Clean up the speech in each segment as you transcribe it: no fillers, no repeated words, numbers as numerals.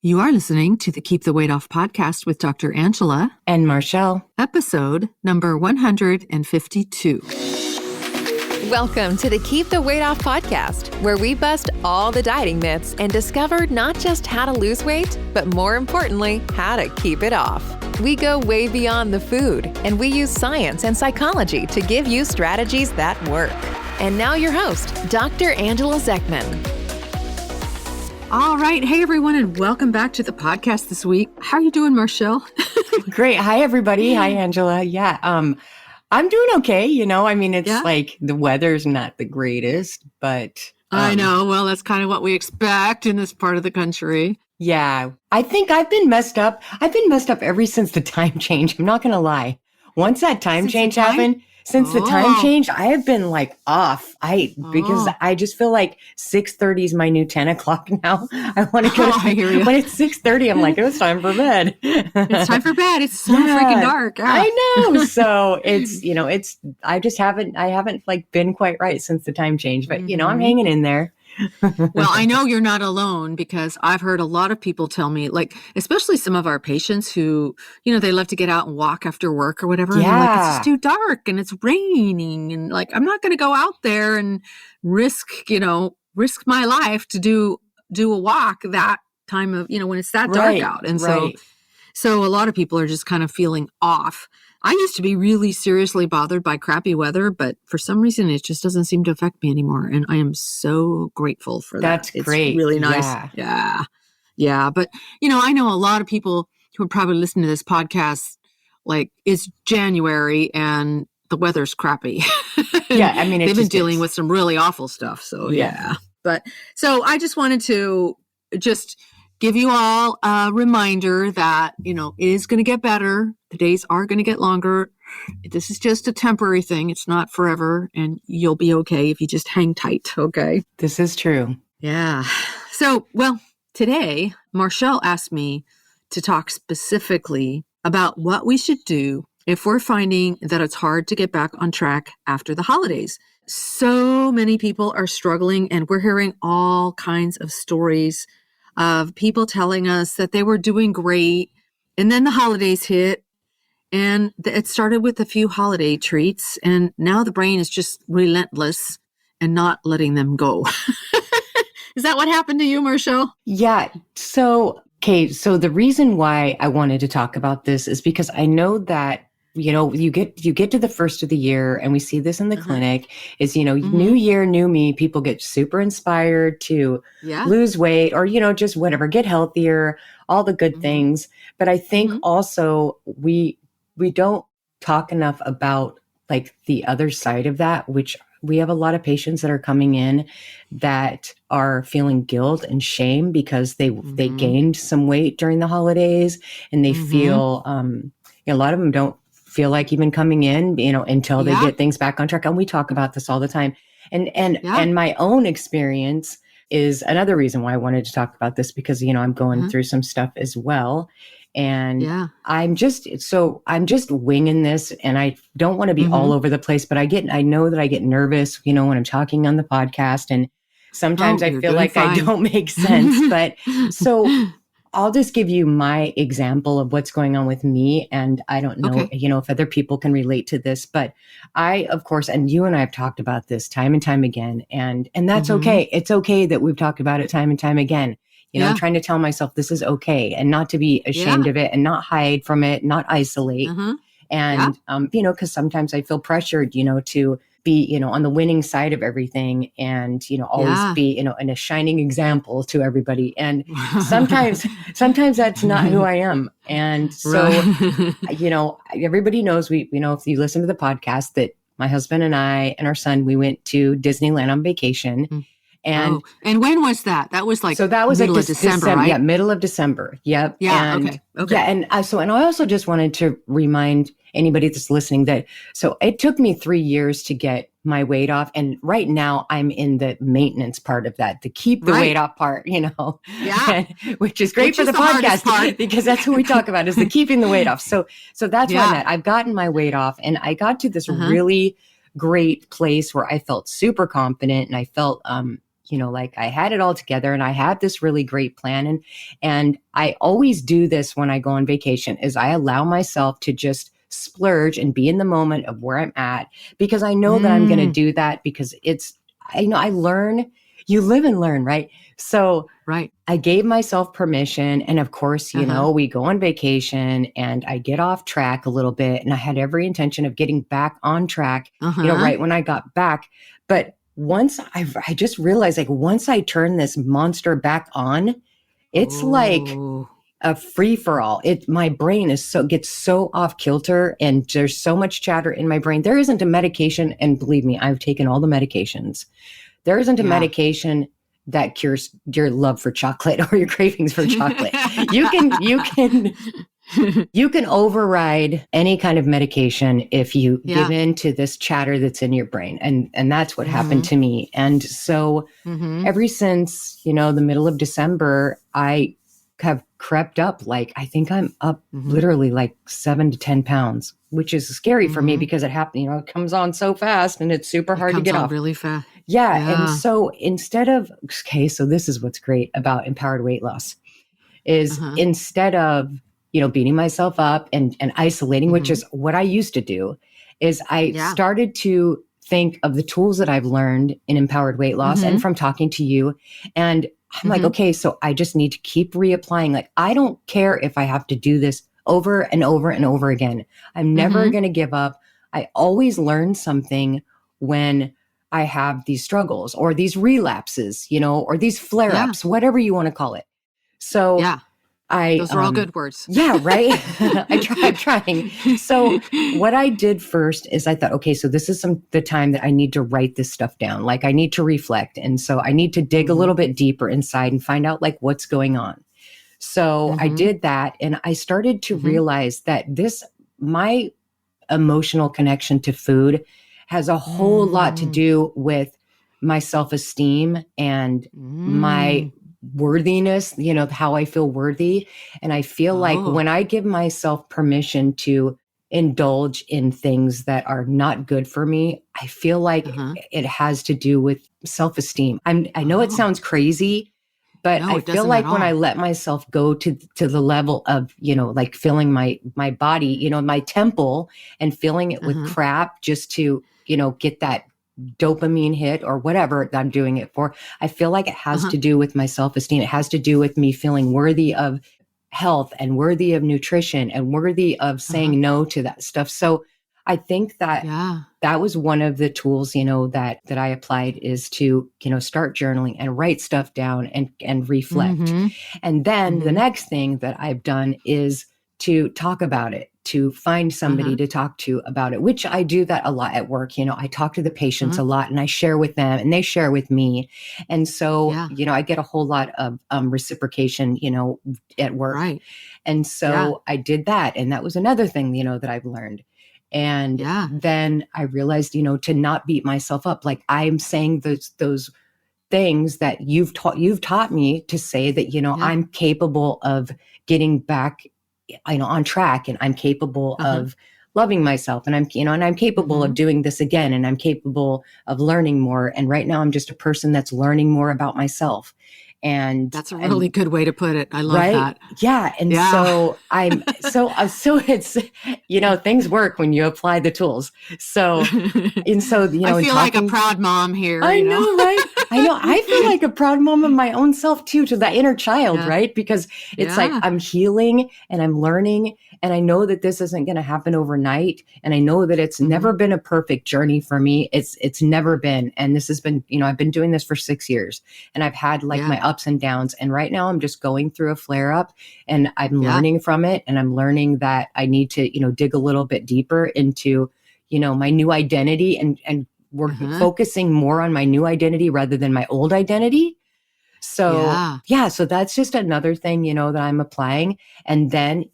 You are listening to the Keep the Weight Off podcast with Dr. Angela and Marchelle, episode number 152. Welcome to the Keep the Weight Off podcast, where we bust all the dieting myths and discover not just how to lose weight, but more importantly, how to keep it off. We go way beyond the food, and we use science and psychology to give you strategies that work. And now your host, Dr. Angela Zechmann. All right. Hey, everyone, and welcome back to the podcast this week. How are you doing, Marchelle? Great. Hi, everybody. Hi, Angela. Yeah, I'm doing okay. It's like the weather's not the greatest, but... I know. Well, that's kind of what we expect in this part of the country. Yeah. I think I've been messed up. I've been messed up ever since the time change. I'm not going to lie. Once that time change happened, the time change, I have been like off. Because I just feel like 6:30 is my new 10 o'clock now. I want to go. I hear you. When it's 6:30, I'm like, it's time for bed. It's time for bed. It's so freaking dark. Yeah. I know. So I haven't like been quite right since the time change, but I'm hanging in there. Well, I know you're not alone because I've heard a lot of people tell me, like, especially some of our patients who, they love to get out and walk after work or whatever. Yeah. And like, it's just too dark and it's raining. And like, I'm not going to go out there and risk my life to do a walk that time of, when it's that dark out. And so a lot of people are just kind of feeling off. I used to be really seriously bothered by crappy weather, but for some reason, it just doesn't seem to affect me anymore. And I am so grateful for that. That's great. It's really nice. Yeah. But, I know a lot of people who would probably listen to this podcast, like, it's January and the weather's crappy. Yeah. They've been dealing with some really awful stuff. So, yeah. But so I just wanted to just give you all a reminder that, it is going to get better. The days are going to get longer. This is just a temporary thing. It's not forever. And you'll be okay if you just hang tight. Okay. This is true. Yeah. So, today, Marchelle asked me to talk specifically about what we should do if we're finding that it's hard to get back on track after the holidays. So many people are struggling, and we're hearing all kinds of stories of people telling us that they were doing great, and then the holidays hit, and it started with a few holiday treats, and now the brain is just relentless and not letting them go. Is that what happened to you, Marchelle? Yeah. So the reason why I wanted to talk about this is because I know that you get to the first of the year, and we see this in the clinic, is, new year, new me, people get super inspired to lose weight or, just whatever, get healthier, all the good things. But I think also we don't talk enough about like the other side of that, which we have a lot of patients that are coming in that are feeling guilt and shame because they gained some weight during the holidays, and they feel, a lot of them don't feel like even coming in, until they get things back on track. And we talk about this all the time. And my own experience is another reason why I wanted to talk about this, because, I'm going through some stuff as well. And I'm just winging this, and I don't want to be all over the place, but I know that I get nervous, when I'm talking on the podcast, and sometimes I feel like I don't make sense, but so I'll just give you my example of what's going on with me. And I don't know, if other people can relate to this, but I, of course, and you and I have talked about this time and time again, and that's okay. It's okay that we've talked about it time and time again. I'm trying to tell myself this is okay, and not to be ashamed of it, and not hide from it, not isolate. And, because sometimes I feel pressured, to be, on the winning side of everything, and, always be, in a shining example to everybody. And sometimes that's not who I am. And so, everybody knows if you listen to the podcast, that my husband and I and our son, we went to Disneyland on vacation. And when was that? That was like, so that was middle like of December, right? Yeah, middle of December. Yep. Yeah. And, okay. Yeah. And I also just wanted to remind anybody that's listening that, so it took me 3 years to get my weight off. And right now I'm in the maintenance part of that, to keep the weight off part, which is great for the podcast because that's what we talk about, is the keeping the weight off. So that's where I'm at. I've gotten my weight off, and I got to this really great place where I felt super confident, and I felt, like I had it all together and I had this really great plan. And I always do this when I go on vacation is I allow myself to just splurge and be in the moment of where I'm at, because I know that I'm going to do that because I learn, you live and learn, right? So Right. I gave myself permission. And of course, we go on vacation and I get off track a little bit, and I had every intention of getting back on track, right when I got back. But once I just realized, like, once I turn this monster back on, it's like a free for all. My brain gets so off kilter, and there's so much chatter in my brain. There isn't a medication. And believe me, I've taken all the medications. There isn't a medication that cures your love for chocolate or your cravings for chocolate. You can override any kind of medication if you give in to this chatter that's in your brain. And that's what happened to me. And so ever since, the middle of December, I have crept up. Like, I think I'm up literally like 7 to 10 pounds, which is scary for me because it happened, it comes on so fast and it's super hard to get off. Really fast. Yeah. And so so this is what's great about empowered weight loss is instead of, beating myself up and isolating, which is what I used to do, is I started to think of the tools that I've learned in empowered weight loss and from talking to you. And I'm like, okay, so I just need to keep reapplying. Like, I don't care if I have to do this over and over and over again. I'm never going to give up. I always learn something when I have these struggles or these relapses, or these flare-ups, whatever you want to call it. So those are all good words. Yeah, right. I'm trying. So what I did first is I thought, okay, so this is the time that I need to write this stuff down. Like, I need to reflect. And so I need to dig a little bit deeper inside and find out like what's going on. So I did that. And I started to realize that my emotional connection to food has a whole lot to do with my self-esteem and my worthiness, how I feel worthy. And I feel like when I give myself permission to indulge in things that are not good for me, I feel like it has to do with self-esteem. I know it sounds crazy, but I feel like when I let myself go to the level of, like filling my body, my temple, and filling it with crap just to, get that dopamine hit or whatever that I'm doing it for, I feel like it has to do with my self-esteem. It has to do with me feeling worthy of health and worthy of nutrition and worthy of saying no to that stuff. So I think that that was one of the tools, that I applied, is to, start journaling and write stuff down and reflect. And then the next thing that I've done is to talk about it, to find somebody to talk to about it, which I do that a lot at work. I talk to the patients a lot, and I share with them and they share with me. And so, I get a whole lot of reciprocation, at work. Right. And so I did that. And that was another thing, that I've learned. And then I realized, to not beat myself up. Like, I'm saying those things that you've taught me to say that, I'm capable of getting back, on track, and I'm capable of loving myself, and I'm capable of doing this again, and I'm capable of learning more. And right now I'm just a person that's learning more about myself. And that's a really good way to put it. I love that. Yeah. And so so it's, things work when you apply the tools. So, and so, I feel like a proud mom here. I know, right? I know. I feel like a proud mom of my own self too, to that inner child, right? Because it's like I'm healing and I'm learning, and I know that this isn't going to happen overnight. And I know that it's never been a perfect journey for me. It's never been. And this has been, I've been doing this for 6 years, and I've had like my ups and downs. And right now I'm just going through a flare up, and I'm learning from it. And I'm learning that I need to, dig a little bit deeper into, my new identity, and we're focusing more on my new identity rather than my old identity. So so that's just another thing, that I'm applying. And then,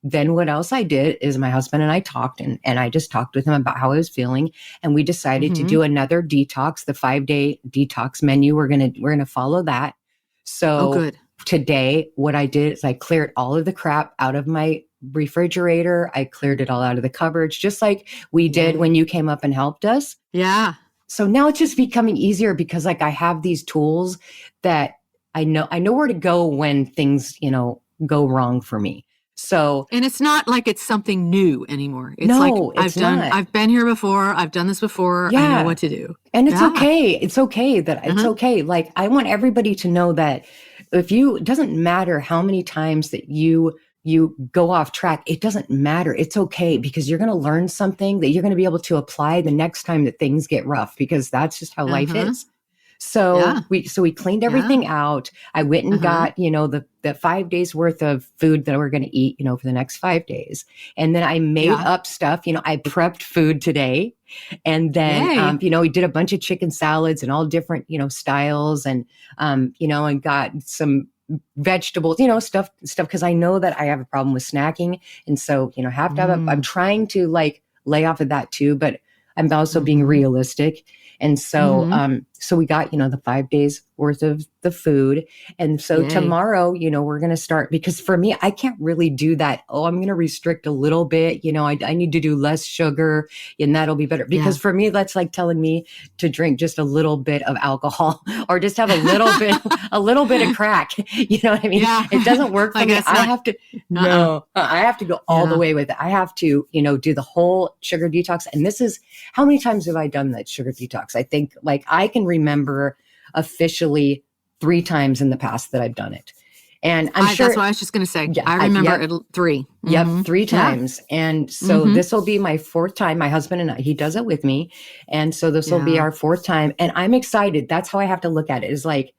then what else I did is my husband and I talked, and I just talked with him about how I was feeling. And we decided to do another detox, the 5-day detox menu. We're going to follow that. So today, what I did is I cleared all of the crap out of my refrigerator. I cleared it all out of the cupboards, just like we did when you came up and helped us. Yeah. So now it's just becoming easier because like I have these tools that I know where to go when things, go wrong for me. So, And it's not like it's something new anymore. It's like no, it's not. I've been here before. I've done this before. I know Yeah. what to do. And it's Yeah. okay. It's okay that it's okay. Like I want everybody to know that it doesn't matter how many times that you go off track, it doesn't matter. It's okay because you're going to learn something that you're going to be able to apply the next time that things get rough, because that's just how life is. So Yeah. we cleaned everything out. I went and got, the 5 days worth of food that we're going to eat, for the next 5 days. And then I made up stuff, I prepped food today. And then, we did a bunch of chicken salads and all different, styles and, and got some vegetables, stuff, because I know that I have a problem with snacking. And so, have to have, I'm trying to like lay off of that too, but I'm also being realistic. And so, so we got, the 5 days worth of the food. And so tomorrow, we're going to start, because for me, I can't really do that. Oh, I'm going to restrict a little bit, I need to do less sugar and that'll be better. Because for me, that's like telling me to drink just a little bit of alcohol or just have a little bit of crack. You know what I mean? Yeah. It doesn't work for me. I have to, I have to go all the way with it. I have to, do the whole sugar detox. And this is, how many times have I done that sugar detox? I think like I can remember officially 3 times in the past that I've done it. And I'm sure that's what I was just going to say. Yeah, I remember it 3. Yep, 3 times. And so this will be my 4th time. My husband and I, he does it with me. And so this will be our 4th time. And I'm excited. That's how I have to look at it. Is like,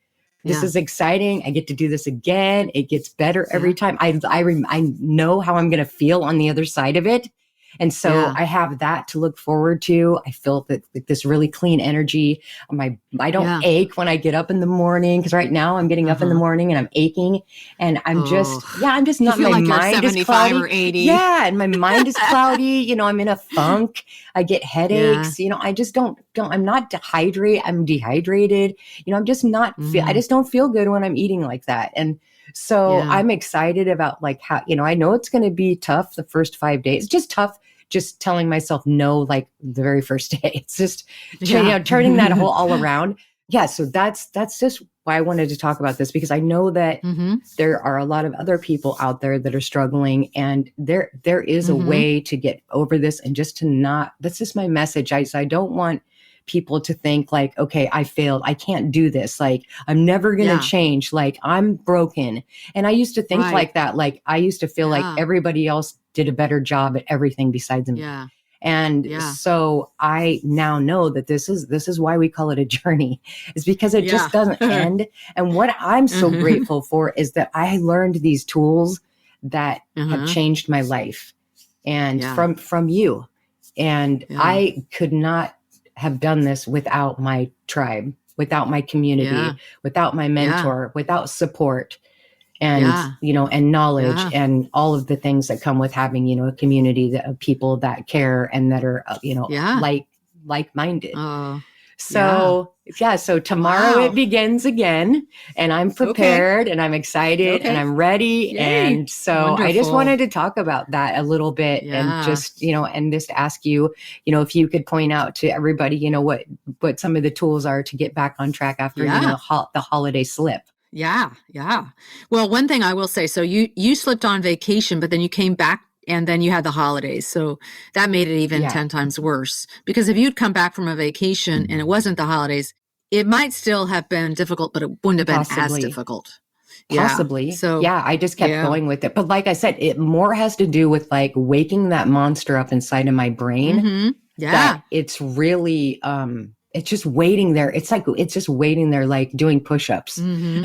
this is exciting. I get to do this again. It gets better every time. I know how I'm going to feel on the other side of it. And so I have that to look forward to. I feel that this really clean energy. I don't ache when I get up in the morning, because right now I'm getting up in the morning and I'm aching, and I'm just not. You feel my like mind you're is 75 cloudy. or 80. Yeah, and my mind is cloudy. I'm in a funk. I get headaches. I just don't. I'm not dehydrated. I'm dehydrated. I'm just not. I just don't feel good when I'm eating like that. And so I'm excited about like how, I know it's going to be tough the first 5 days. It's just tough just telling myself no, like the very first day. It's just, turning that all around. Yeah. So that's just why I wanted to talk about this, because I know that there are a lot of other people out there that are struggling, and there is a way to get over this, and just to not, that's just my message. I don't want people to think like, okay, I failed. I can't do this. Like, I'm never going to change. Like, I'm broken. And I used to think like that. Like, I used to feel like everybody else did a better job at everything besides me. Yeah. And so I now know that this is why we call it a journey, is because it just doesn't end. And what I'm so grateful for is that I learned these tools that have changed my life, and from you. And I could not have done this without my tribe, without my community, without my mentor, without support, and, and knowledge, and all of the things that come with having, a community of people that care and that are, like-minded. So tomorrow it begins again, and I'm prepared and I'm excited and I'm ready. Yay. And so I just wanted to talk about that a little bit, and just, and just ask you, if you could point out to everybody, what some of the tools are to get back on track after, the holiday slip. Yeah. Yeah. Well, one thing I will say, so you slipped on vacation, but then you came back and then you had the holidays. So that made it even 10 times worse, because if you'd come back from a vacation and it wasn't the holidays, it might still have been difficult, but it wouldn't have been as difficult. Possibly. So I just kept going with it. But like I said, it more has to do with like waking that monster up inside of my brain. That it's really, it's just waiting there. It's like, it's just waiting there, like doing push-ups, waiting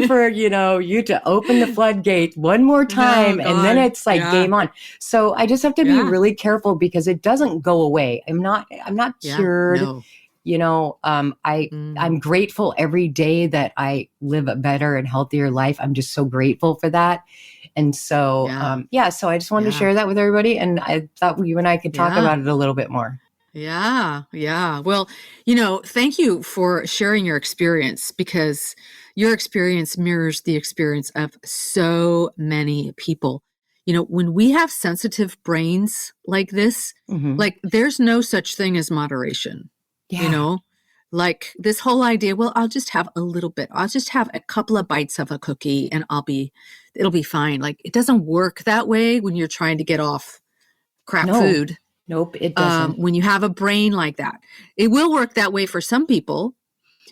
for, you to open the floodgate one more time. And then it's like game on. So I just have to be really careful, because it doesn't go away. I'm not cured. No. I'm grateful every day that I live a better and healthier life. I'm just so grateful for that. And so, so I just wanted to share that with everybody. And I thought you and I could talk about it a little bit more. Yeah. Yeah. Well, thank you for sharing your experience, because your experience mirrors the experience of so many people. when we have sensitive brains like this, like there's no such thing as moderation, like this whole idea, well, I'll just have a little bit. I'll just have a couple of bites of a cookie and it'll be fine. Like it doesn't work that way when you're trying to get off crap food. Nope, it doesn't. When you have a brain like that, it will work that way for some people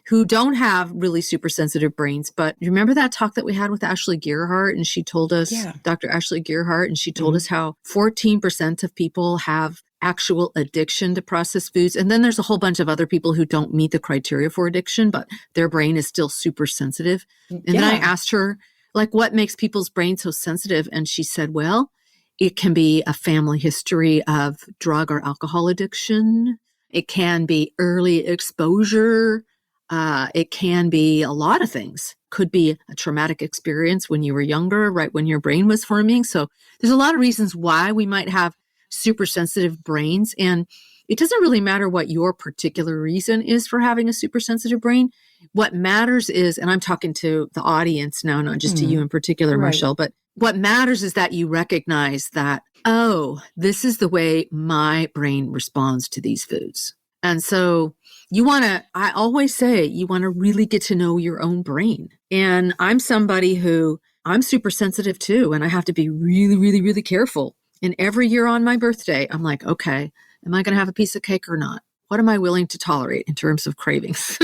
who don't have really super sensitive brains. But you remember that talk that we had with Ashley Gearheart? And she told us, Dr. Ashley Gearheart, and she told us how 14% of people have actual addiction to processed foods. And then there's a whole bunch of other people who don't meet the criteria for addiction, but their brain is still super sensitive. And then I asked her, like, what makes people's brains so sensitive? And she said, well, it can be a family history of drug or alcohol addiction. It can be early exposure. It can be a lot of things. Could be a traumatic experience when you were younger, right when your brain was forming. So there's a lot of reasons why we might have super sensitive brains. And it doesn't really matter what your particular reason is for having a super sensitive brain. What matters is, and I'm talking to the audience now, not just to you in particular, Marchelle, but what matters is that you recognize that, oh, this is the way my brain responds to these foods. And so I always say, you want to really get to know your own brain. And I'm somebody who, I'm super sensitive too. And I have to be really, really, really careful. And every year on my birthday, I'm like, okay, am I going to have a piece of cake or not? What am I willing to tolerate in terms of cravings?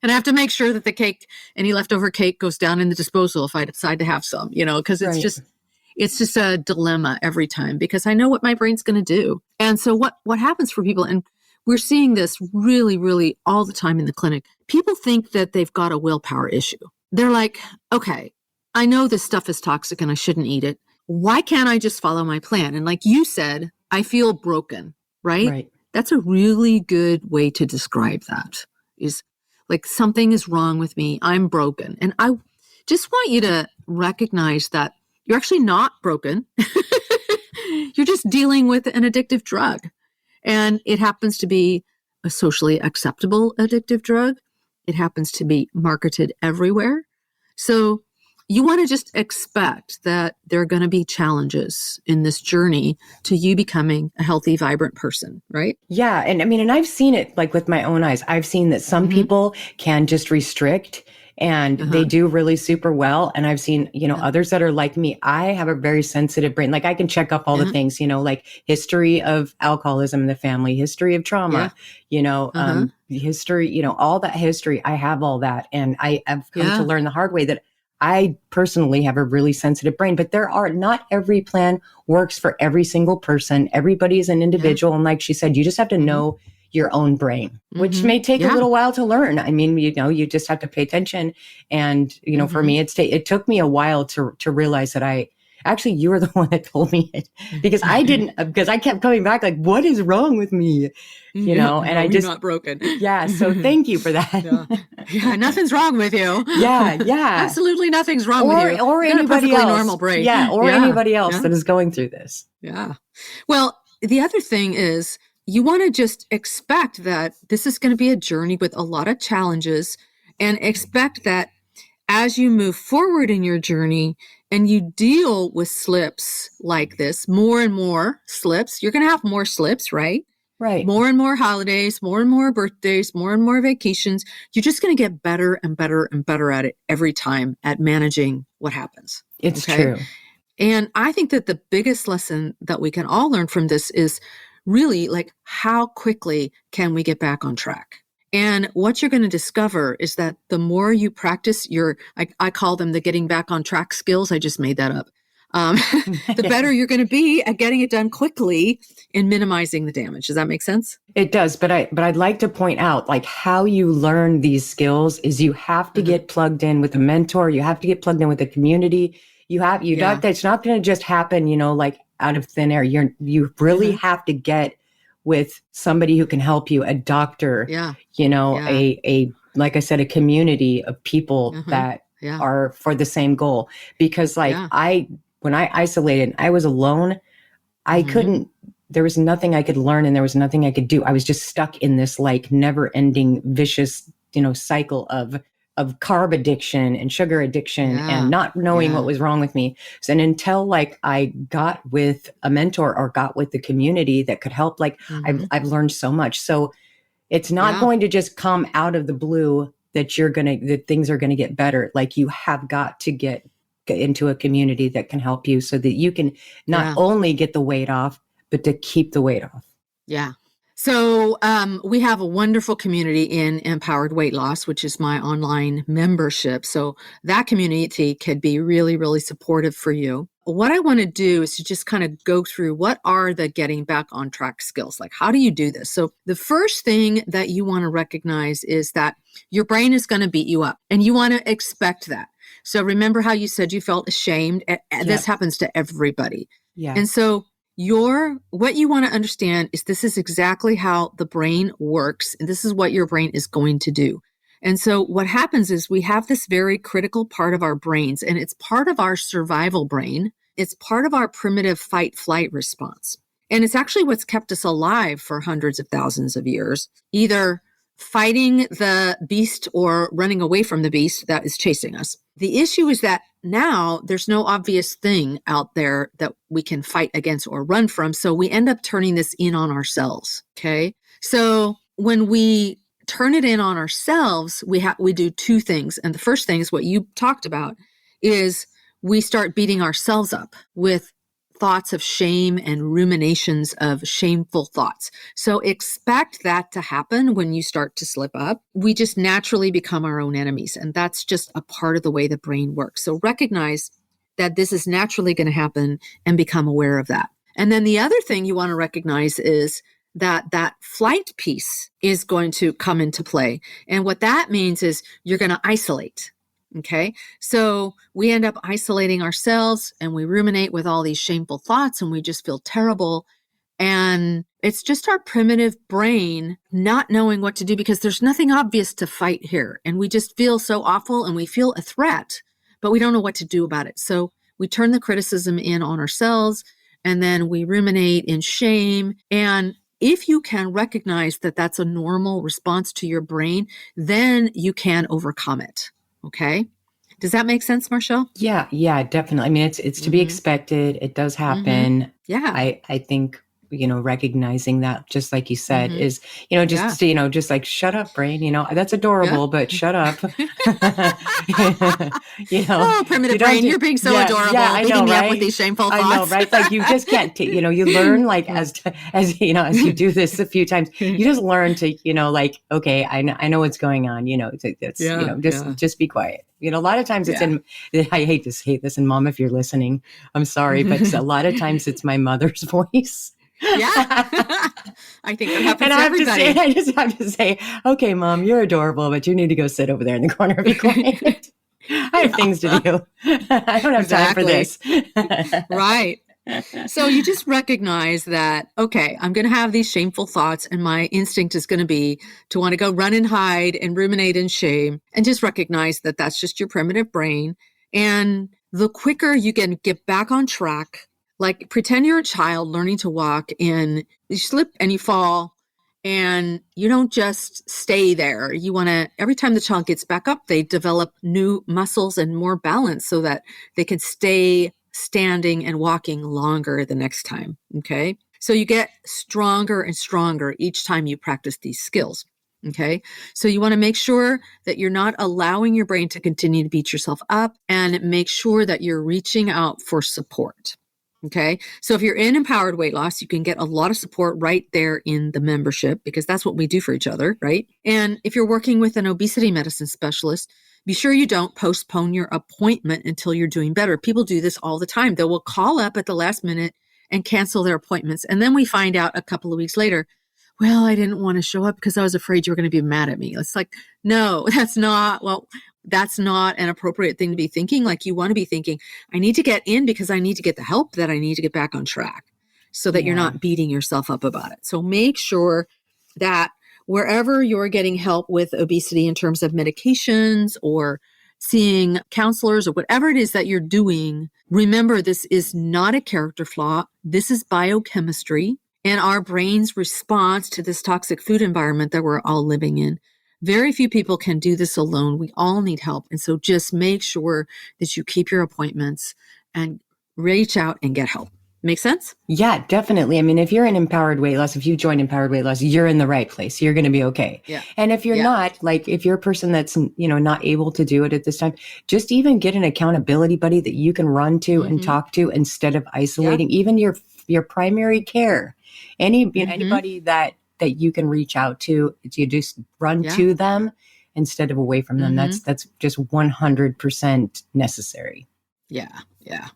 And I have to make sure that the cake, any leftover cake, goes down in the disposal if I decide to have some, because it's just a dilemma every time, because I know what my brain's going to do. And so what happens for people, and we're seeing this really, really all the time in the clinic. People think that they've got a willpower issue. They're like, okay, I know this stuff is toxic and I shouldn't eat it. Why can't I just follow my plan? And like you said, I feel broken, right? That's a really good way to describe that, is like something is wrong with me. I'm broken. And I just want you to recognize that you're actually not broken. You're just dealing with an addictive drug. And it happens to be a socially acceptable addictive drug. It happens to be marketed everywhere. So you want to just expect that there are going to be challenges in this journey to you becoming a healthy, vibrant person, right? Yeah. And I mean, and I've seen it like with my own eyes. I've seen that some people can just restrict and they do really super well. And I've seen, others that are like me. I have a very sensitive brain. Like I can check off all the things, like history of alcoholism in the family, history of trauma, history, all that history. I have all that. And I have come to learn the hard way that I personally have a really sensitive brain, but not every plan works for every single person. Everybody is an individual. And like she said, you just have to know your own brain, which may take a little while to learn. I mean, you just have to pay attention. And, for me, it took me a while to realize that you were the one that told me it, because because I kept coming back like, what is wrong with me? And I just not broken. Yeah. So thank you for that. Yeah. Nothing's wrong with you. Yeah. Absolutely nothing's wrong with you. Or anybody else. Normal brain. Yeah. Or anybody else that is going through this. Yeah. Well, the other thing is, you want to just expect that this is going to be a journey with a lot of challenges, and expect that as you move forward in your journey and you deal with slips like this, more and more slips, you're going to have more slips, right? Right. More and more holidays, more and more birthdays, more and more vacations. You're just going to get better and better and better at it every time at managing what happens. It's true. And I think that the biggest lesson that we can all learn from this is really like, how quickly can we get back on track? And what you're going to discover is that the more you practice I call them the getting back on track skills. I just made that up. The better you're going to be at getting it done quickly and minimizing the damage. Does that make sense? It does. But I'd like to point out, like, how you learn these skills is you have to get plugged in with a mentor. You have to get plugged in with a community. It's not going to just happen, like out of thin air. You really have to get with somebody who can help you, a doctor, like I said, a community of people that are for the same goal. Because when I isolated, I was alone. I couldn't, there was nothing I could learn and there was nothing I could do. I was just stuck in this like never ending vicious, cycle of of carb addiction and sugar addiction Yeah. and not knowing Yeah. what was wrong with me. So, and until like I got with a mentor or got with the community that could help, like I've learned so much. So it's not going to just come out of the blue that that things are going to get better. Like you have got to get into a community that can help you so that you can not only get the weight off, but to keep the weight off. Yeah. So we have a wonderful community in Empowered Weight Loss, which is my online membership. So that community could be really, really supportive for you. What I want to do is to just kind of go through what are the getting back on track skills? Like, how do you do this? So the first thing that you want to recognize is that your brain is going to beat you up and you want to expect that. So remember how you said you felt ashamed? This happens to everybody. Yeah. And so what you want to understand is this is exactly how the brain works, and this is what your brain is going to do. And so what happens is we have this very critical part of our brains, and it's part of our survival brain. It's part of our primitive fight-flight response. And it's actually what's kept us alive for hundreds of thousands of years, either fighting the beast or running away from the beast that is chasing us. The issue is that now there's no obvious thing out there that we can fight against or run from. So we end up turning this in on ourselves. Okay. So when we turn it in on ourselves, we do two things. And the first thing is what you talked about is we start beating ourselves up with thoughts of shame and ruminations of shameful thoughts. So expect that to happen when you start to slip up. We just naturally become our own enemies. And that's just a part of the way the brain works. So recognize that this is naturally going to happen and become aware of that. And then the other thing you want to recognize is that flight piece is going to come into play. And what that means is you're going to isolate. Okay. So we end up isolating ourselves and we ruminate with all these shameful thoughts and we just feel terrible. And it's just our primitive brain not knowing what to do because there's nothing obvious to fight here. And we just feel so awful and we feel a threat, but we don't know what to do about it. So we turn the criticism in on ourselves and then we ruminate in shame. And if you can recognize that that's a normal response to your brain, then you can overcome it. Okay. Does that make sense, Marchelle? Yeah, definitely. I mean, it's to be expected. It does happen. Yeah. I think, recognizing that, just like you said, is, just like, shut up, brain, that's adorable, but shut up. Oh, primitive brain, you're being so adorable. Yeah, I know, beating me right? up with these shameful thoughts. I know, right? Like you just can't, you learn like as you do this a few times, you just learn to, okay, I know what's going on, just be quiet. A lot of times I hate to say this, and Mom, if you're listening, I'm sorry, but a lot of times it's my mother's voice. Yeah. I think that happens and to everybody. I just have to say, okay, Mom, you're adorable, but you need to go sit over there in the corner and be quiet. I have things to do. I don't have time for this. Right. So you just recognize that, okay, I'm going to have these shameful thoughts and my instinct is going to be to want to go run and hide and ruminate in shame, and just recognize that that's just your primitive brain. And the quicker you can get back on track, like pretend you're a child learning to walk and you slip and you fall and you don't just stay there. You want to, every time the child gets back up, they develop new muscles and more balance so that they can stay standing and walking longer the next time. Okay. So you get stronger and stronger each time you practice these skills. Okay. So you want to make sure that you're not allowing your brain to continue to beat yourself up, and make sure that you're reaching out for support. Okay. So if you're in Empowered Weight Loss, you can get a lot of support right there in the membership, because that's what we do for each other. Right. And if you're working with an obesity medicine specialist, be sure you don't postpone your appointment until you're doing better. People do this all the time. They will call up at the last minute and cancel their appointments. And then we find out a couple of weeks later, well, I didn't want to show up because I was afraid you were going to be mad at me. It's like, no, that's not an appropriate thing to be thinking. Like, you want to be thinking, I need to get in because I need to get the help that I need to get back on track, so that you're not beating yourself up about it. So make sure that wherever you're getting help with obesity in terms of medications or seeing counselors or whatever it is that you're doing, remember, this is not a character flaw. This is biochemistry and our brain's response to this toxic food environment that we're all living in. Very few people can do this alone. We all need help. And so just make sure that you keep your appointments and reach out and get help. Make sense? Yeah, definitely. I mean, if you're in Empowered Weight Loss, if you join Empowered Weight Loss, you're in the right place. You're going to be okay. Yeah. And if you're not, like if you're a person that's, not able to do it at this time, just even get an accountability buddy that you can run to and talk to instead of isolating, even your primary care. Anybody that you can reach out to, you just run to them instead of away from them. That's just 100% necessary. Yeah. Yeah.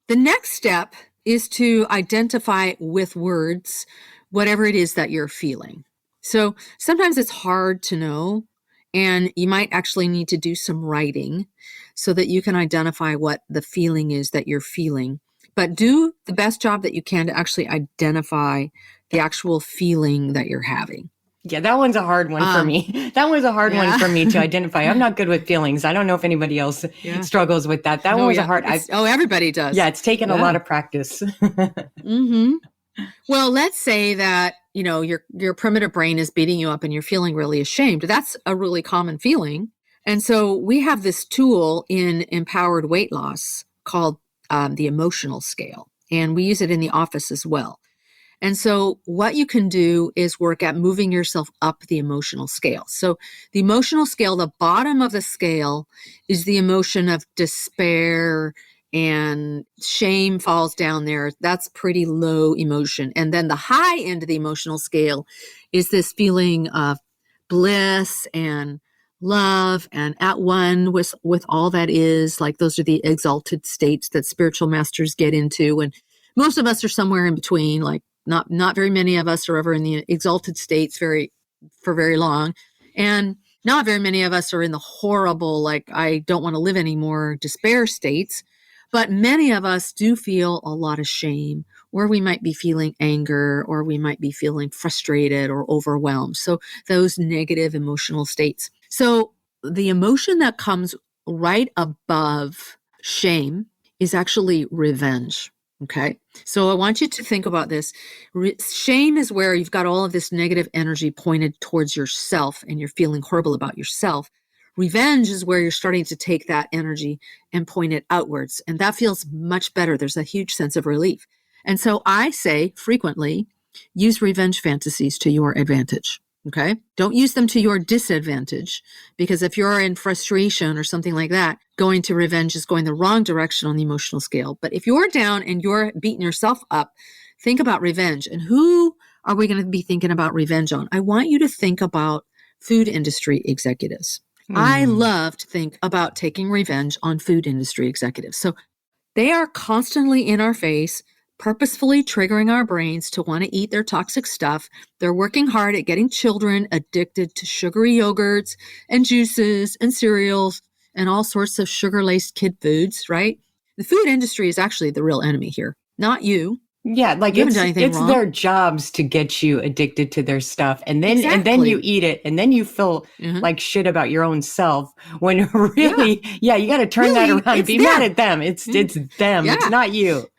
The next step is to identify with words whatever it is that you're feeling. So sometimes it's hard to know, and you might actually need to do some writing so that you can identify what the feeling is that you're feeling. But do the best job that you can to actually identify the actual feeling that you're having. Yeah, that one's a hard one for me. That one's a hard one for me to identify. I'm not good with feelings. I don't know if anybody else struggles with that. That one was a hard. Everybody does. Yeah, it's taken a lot of practice. Well, let's say that your primitive brain is beating you up and you're feeling really ashamed. That's a really common feeling. And so we have this tool in Empowered Weight Loss called the emotional scale, and we use it in the office as well. And so what you can do is work at moving yourself up the emotional scale. So the emotional scale, the bottom of the scale is the emotion of despair, and shame falls down there. That's pretty low emotion. And then the high end of the emotional scale is this feeling of bliss and love and at one with all that is. Like those are the exalted states that spiritual masters get into. And most of us are somewhere in between, like not very many of us are ever in the exalted states for very long. And not very many of us are in the horrible, like, I don't want to live anymore, despair states. But many of us do feel a lot of shame, or we might be feeling anger, or we might be feeling frustrated or overwhelmed. So those negative emotional states. So the emotion that comes right above shame is actually revenge. Okay. So I want you to think about this. Shame is where you've got all of this negative energy pointed towards yourself and you're feeling horrible about yourself. Revenge is where you're starting to take that energy and point it outwards. And that feels much better. There's a huge sense of relief. And so I say frequently, use revenge fantasies to your advantage. Okay. Don't use them to your disadvantage, because if you're in frustration or something like that, going to revenge is going the wrong direction on the emotional scale. But if you're down and you're beating yourself up, think about revenge. And who are we going to be thinking about revenge on? I want you to think about food industry executives. I love to think about taking revenge on food industry executives. So they are constantly in our face, purposefully triggering our brains to want to eat their toxic stuff. They're working hard at getting children addicted to sugary yogurts and juices and cereals and all sorts of sugar-laced kid foods, right? The food industry is actually the real enemy here, not you. Yeah, like you haven't done anything it's wrong. Their jobs to get you addicted to their stuff, and then you eat it, and then you feel like shit about your own self. When really, you got to turn that around. Be mad at them. It's them. Yeah. It's not you.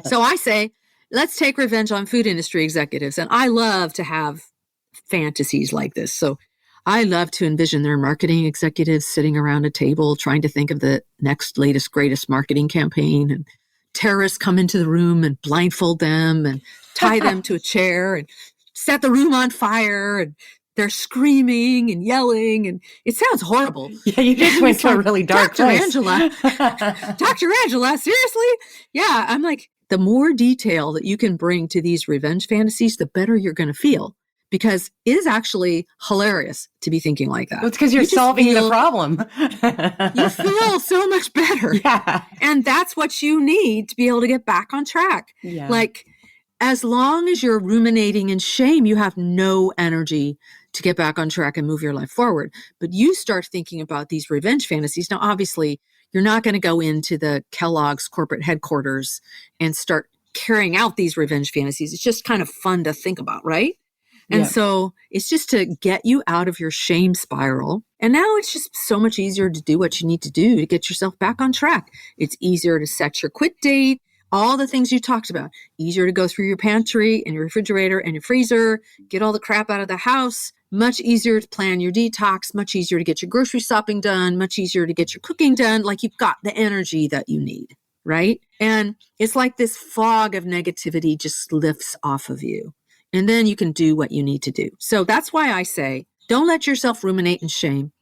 So I say, let's take revenge on food industry executives, and I love to have fantasies like this. So I love to envision their marketing executives sitting around a table trying to think of the next, latest, greatest marketing campaign, and terrorists come into the room and blindfold them and tie them to a chair and set the room on fire, and they're screaming and yelling, and it sounds horrible. Yeah, you just went to a really dark place. Dr. Angela, seriously? Yeah, I'm like, the more detail that you can bring to these revenge fantasies, the better you're going to feel, because it is actually hilarious to be thinking like that. Well, it's because you're solving the problem. You feel so much better. Yeah. And that's what you need to be able to get back on track. Yeah. Like, as long as you're ruminating in shame, you have no energy to get back on track and move your life forward. But you start thinking about these revenge fantasies. Now, obviously, you're not going to go into the Kellogg's corporate headquarters and start carrying out these revenge fantasies. It's just kind of fun to think about, right? And so it's just to get you out of your shame spiral. And now it's just so much easier to do what you need to do to get yourself back on track. It's easier to set your quit date, all the things you talked about. Easier to go through your pantry and your refrigerator and your freezer, get all the crap out of the house, much easier to plan your detox, much easier to get your grocery shopping done, much easier to get your cooking done. Like you've got the energy that you need, right? And it's like this fog of negativity just lifts off of you. And then you can do what you need to do. So that's why I say, don't let yourself ruminate in shame.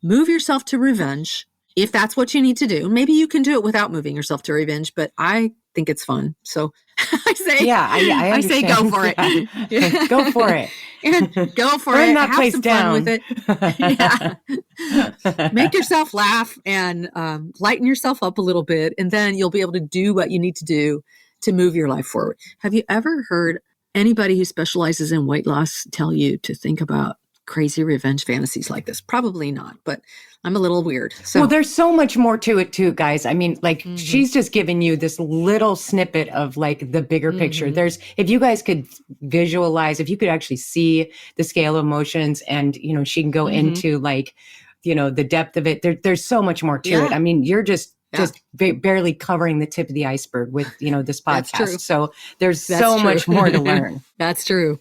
Move yourself to revenge if that's what you need to do. Maybe you can do it without moving yourself to revenge, but I think it's fun. So I say, I say go for it. Yeah. Go for it. And go for Burn it. that Have place some down. fun with it. Yeah. Make yourself laugh and lighten yourself up a little bit, and then you'll be able to do what you need to do to move your life forward. Have you ever heard anybody who specializes in weight loss tell you to think about crazy revenge fantasies like this? Probably not, but I'm a little weird. So well, there's so much more to it too, guys. I mean, like she's just given you this little snippet of like the bigger picture. There's, if you guys could visualize, if you could actually see the scale of emotions and, you know, she can go into like, you know, the depth of it. There's so much more to it. I mean, you're just barely covering the tip of the iceberg with, you know, this podcast. That's true. So there's so much more to learn. That's true.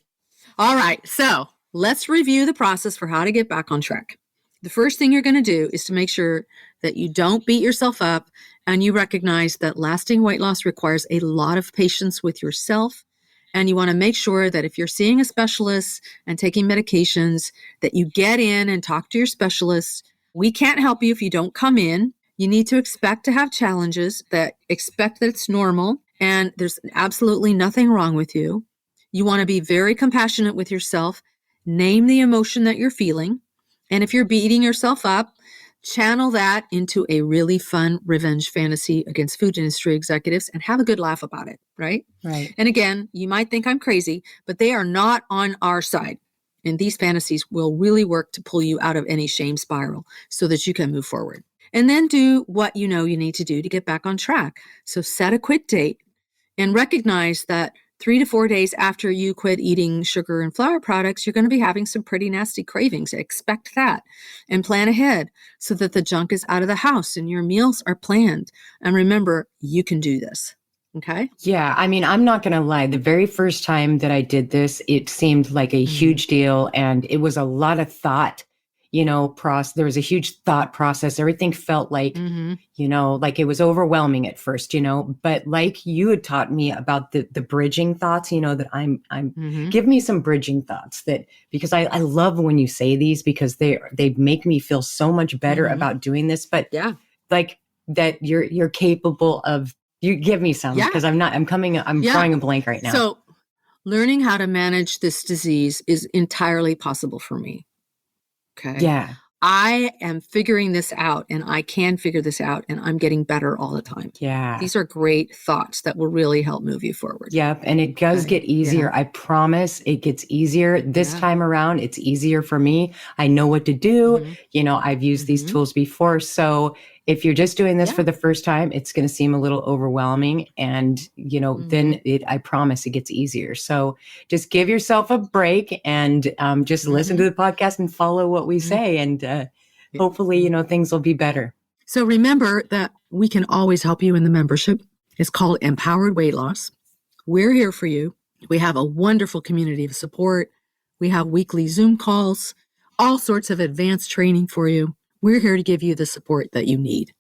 All right. So let's review the process for how to get back on track. The first thing you're going to do is to make sure that you don't beat yourself up and you recognize that lasting weight loss requires a lot of patience with yourself. And you want to make sure that if you're seeing a specialist and taking medications, that you get in and talk to your specialist. We can't help you if you don't come in. You need to expect to have challenges, expect that it's normal and there's absolutely nothing wrong with you. You want to be very compassionate with yourself. Name the emotion that you're feeling. And if you're beating yourself up, channel that into a really fun revenge fantasy against food industry executives and have a good laugh about it, right? Right. And again, you might think I'm crazy, but they are not on our side. And these fantasies will really work to pull you out of any shame spiral so that you can move forward. And then do what you know you need to do to get back on track. So set a quit date and recognize that 3 to 4 days after you quit eating sugar and flour products, you're going to be having some pretty nasty cravings. Expect that and plan ahead so that the junk is out of the house and your meals are planned. And remember, you can do this. Okay? Yeah. I mean, I'm not going to lie. The very first time that I did this, it seemed like a huge deal and it was a lot of thought. You know, there was a huge thought process. Everything felt like, you know, like it was overwhelming at first, you know, but like you had taught me about the bridging thoughts, you know, that give me some bridging thoughts because I love when you say these because they make me feel so much better about doing this, but like that you're capable of, you give me some because I'm drawing a blank right now. So learning how to manage this disease is entirely possible for me. Okay. Yeah. I am figuring this out and I can figure this out and I'm getting better all the time. Yeah. These are great thoughts that will really help move you forward. Yep. And it does get easier. I promise it gets easier. This time around, it's easier for me. I know what to do. You know, I've used these tools before. So if you're just doing this for the first time, it's going to seem a little overwhelming. And, you know, then I promise it gets easier. So just give yourself a break and just listen to the podcast and follow what we say. And hopefully, you know, things will be better. So remember that we can always help you in the membership. It's called Empowered Weight Loss. We're here for you. We have a wonderful community of support. We have weekly Zoom calls, all sorts of advanced training for you. We're here to give you the support that you need.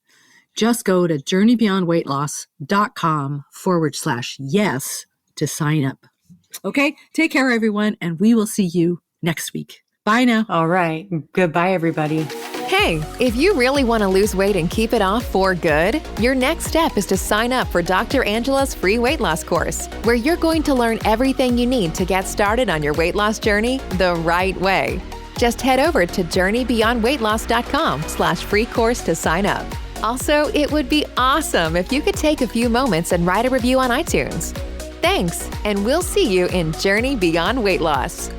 Just go to journeybeyondweightloss.com/yes to sign up. Okay, take care, everyone, and we will see you next week. Bye now. All right. Goodbye, everybody. Hey, if you really want to lose weight and keep it off for good, your next step is to sign up for Dr. Angela's free weight loss course, where you're going to learn everything you need to get started on your weight loss journey the right way. Just head over to journeybeyondweightloss.com/free course to sign up. Also, it would be awesome if you could take a few moments and write a review on iTunes. Thanks, and we'll see you in Journey Beyond Weight Loss.